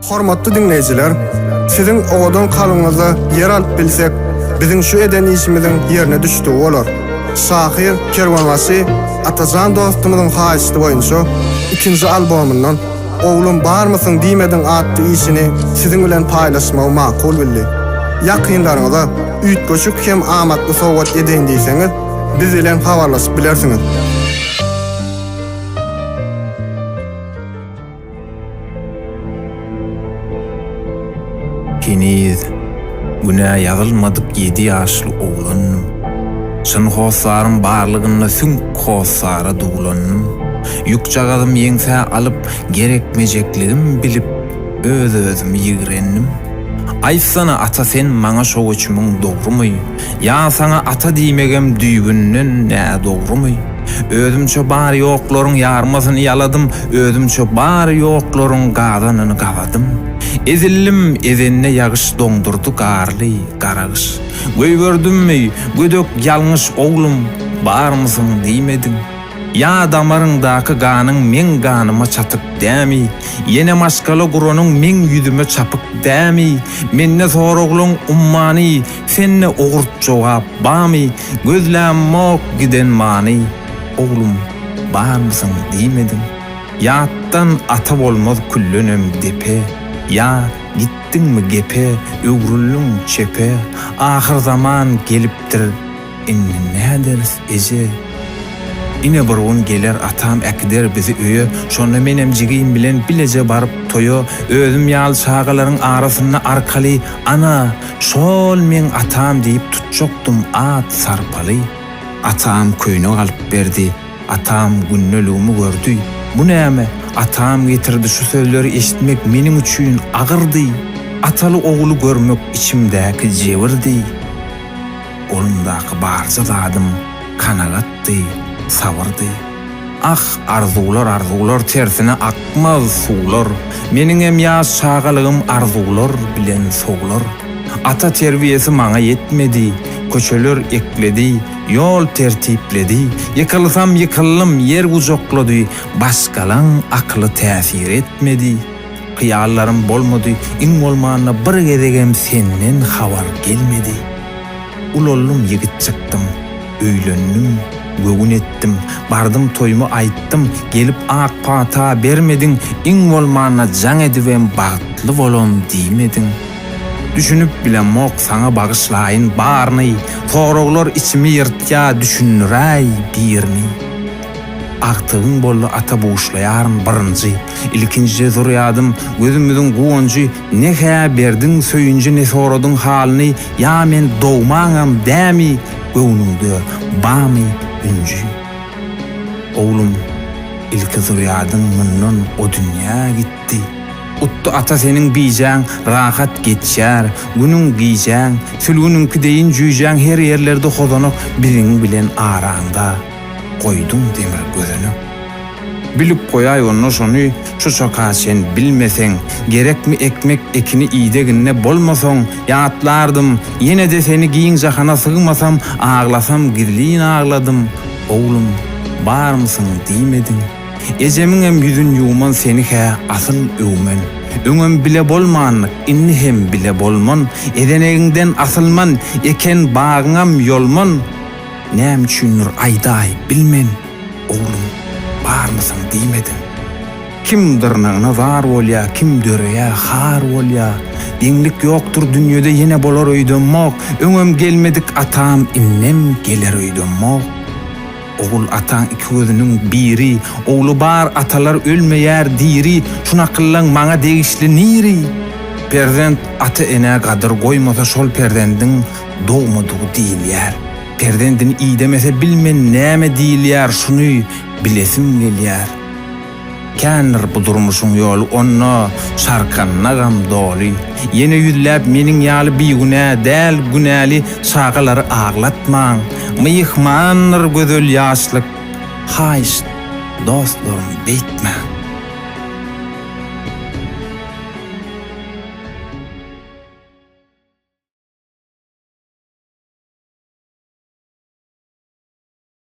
Hormatly dinleyijiler, sizin oňadan kalyňyzy yer alyp bilsek, biziň şu eden işimiziň ýerine düşdügi bolar. Şahyr Kerwanwasy Atajan dostumyzyň haýysy boýunça 2-nji albomyndan "Oglum barmysyň diýmediň" atly işini siziň bilen paýlaşmagy makul bildi. Ýakynlaryňyza üýtgeçik hem amatly sowgat edeň diýseňiz, biz bilen habarlaşyp bilersiňiz. Heniz günä ýazylmadyk 7 ýaşly oglannym. Şyn hoslarym barlygyna süň hoslara duglannym. Ýukjagadym ýeňse alyp gerekmejekligim bilip öz-özümi ýigrendim. Aýsana ata sen maňa şo göçmüň dogrumy? Ya sana ata diýmegem düýgünden nä dogrumy? Özümçe bar ýoklaryň ýarmasyny ýaladym, özümçe bar ýoklaryň gadanyny gawadym. Ezillim ezenine ýagyş doňdurdy garly, garagyş. Göýgördümmi, gödök ýalňyş oglum, barmysyň diýmediň? Ya damaryňdaky ganyň men ganyma çatyp dämi? Ýene maşgala guranyň men ýüzüme çapyk dämi? Menne soraglyň ummany, senne ogurt jogap bamy? Gözläm mok giden many? Oglum, barmysyň diýmediň? Ýatdan ata bolmaz küllenem depe. Ya gittiňmi gepe, öwrüllüň çepe, ahir zaman gelipdir, inni näders eje. Ine bir gün geler atam äkider bizi öýe, şonda menem jigim bilen bileje baryp toýa, özüm ýaly şagalaryň arasyna arkaly, ana, şol men atam diýip tutjokdum at sarpaly. Atam köýne alyp berdi, atam günnelüğümü gördü. Bu näme? Atam getirdi şu sözleri eşitmek menim üçin agyrdy. Ataly ogly görmek içimdäki jewirdi. Olumdaky barja zadym kanagatdy, sawyrdy. Ah, arzular tersine akmaz suwlar. Meniň hem ýaş şagalygym arzular bilen sowlar. Ata terbiýesi maňa yetmedi, köçeler ekledi, yol tertipledi. Yıkılsam yıkıllım yer uzoklady, başgalaň akly täsir etmedi. Kıyallarım bolmady, iň bolmanyna bir gedegem senden habar gelmedi. Ulollum yigit çyktym, öýlendim, gögün etdim, bardım toýumy aýtdym, gelip ak pata bermediň, iň bolmanyna jaň edibem bagtly bolom diýmediň. Düşünüp bilen mok sana bagışlayın barny, soraglar içimi ýyrtýa düşünüräý birni. Aktygyň boldy ata boşlaýarym birинji, ilkinji zurýadym gözümüziň guwunjy, nähä berdiň söýünji ne soradyň halyny, ya men dogmaňam dämi, göwnüňde bamy ünji. Oglum, ilki zurýadym mundan o dünýä gitdi. Uttu ata senin biýjäň rahat geçýär, günüň giýjäň, sülgününki deýin jüýjäň her ýerlerde hozanak biriň bilen aranda. Koydum demir gözüni. Bilip koýaý onu şonu, şu şoka sen bilmeseň, gerekmi ekmek ekini iýdeginne bolmasaň, ýatlardym, ýene de seni giýiň jahana sygmasam, ağlasam gizliň ağladym. Oglum, barmysyň diýmediň? Ejemiň hem ýüzün ýuwman seni hä asyl öwmen. Öňem bile bolmanlyk, inni hem bile bolman. Edenegiňden asylman, eken bagyňam ýolman. Näme üçindir aýdaý bilmen. Oglum, barmysyň diýmediň? Kim dyrnagyna zar bolýa, kim döreýä har bolýa. Diňlik ýokdur dünýede ýene bolar öýden mok. Öňem gelmedik atam, innem geler öýden mok. Ogul atan iki gözünün biri, oglu bar atalar ölmeýär diri, şuna kıllan maňa degişli niri. Perzent ata ene gadyr goýmasa şol perdendiň dogmadygy diýilýär. Perdendini iýdemese bilmen näme diýilýär, şuny bilesim gelýär. Känir bu durmuşun ýolu onna şarkannagam doly. Ýene ýüzläp meniň ýaly biýgüne däl günäli şagalary aglatmaň. Myýhmandyr gözel ýaşlyk. Haýyş dostlarym beýtme.